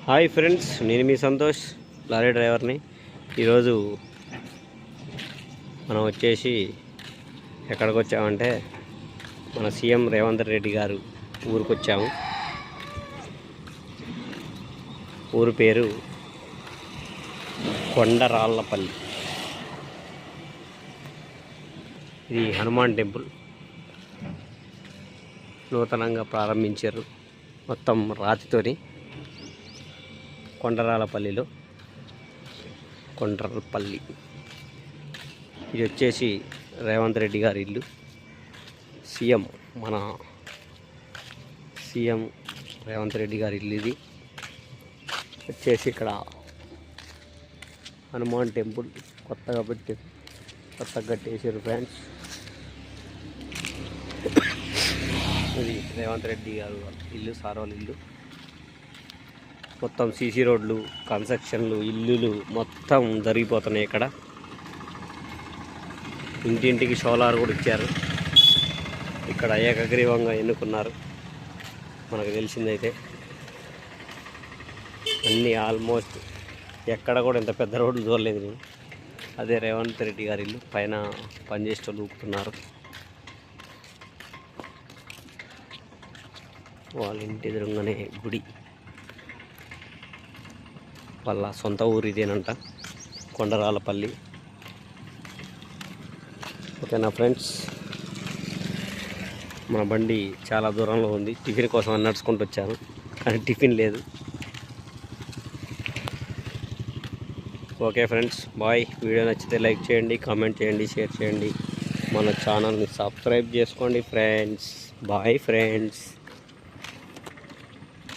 Hi friends, నేను మీ Santosh lorry డ్రైవర్ని. ఈరోజు మనం వచ్చేసి ఎక్కడికి వచ్చామంటే మన సీఎం రేవంత్ రెడ్డి గారు ఊరికి వచ్చాము. ఊరు పేరు కొండరాళ్ళపల్లి. ఇది హనుమాన్ టెంపుల్ నూతనంగా ప్రారంభించారు. మొత్తం రాతితోని కొండరాళ్ళపల్లిలో కొండరాళ్ళపల్లి. ఇది వచ్చేసి రేవంత్ రెడ్డి గారి ఇల్లు. మన సీఎం రేవంత్ రెడ్డి గారి ఇల్లు ఇది వచ్చేసి. ఇక్కడ హనుమాన్ టెంపుల్ కొత్తగా కట్టేసారు ఫ్రెండ్స్. ఇది రేవంత్ రెడ్డి గారు ఇల్లు, సార్ వాళ్ళ ఇల్లు. మొత్తం సీసీ రోడ్లు, కన్స్ట్రక్షన్లు, ఇల్లులు మొత్తం జరిగిపోతున్నాయి. ఇక్కడ ఇంటింటికి సోలార్ కూడా ఇచ్చారు. ఇక్కడ ఏకగ్రీవంగా ఎన్నుకున్నారు. మనకు తెలిసిందైతే అన్నీ ఆల్మోస్ట్ ఎక్కడ కూడా ఇంత పెద్ద రోడ్లు చూడలేదు నేను. అదే రేవంత్ రెడ్డి గారి ఇల్లు. పైన పనిచేసేటోళ్ళు ఊపుతున్నారు. వాళ్ళ ఇంటి ఎదురుగానే గుడి. వాళ్ళ సొంత ఊరు ఇదేనంట, కొండరాళ్ళపల్లి. ఓకేనా ఫ్రెండ్స్, మన బండి చాలా దూరంలో ఉంది. టిఫిన్ కోసం నడుచుకుంటూ వచ్చాను, కానీ టిఫిన్ లేదు. Okay friends, bye. వీడియో నచ్చితే లైక్ చేయండి, కామెంట్ చేయండి, షేర్ చేయండి. మన ఛానల్ని సబ్స్క్రైబ్ చేసుకోండి ఫ్రెండ్స్. Bye friends.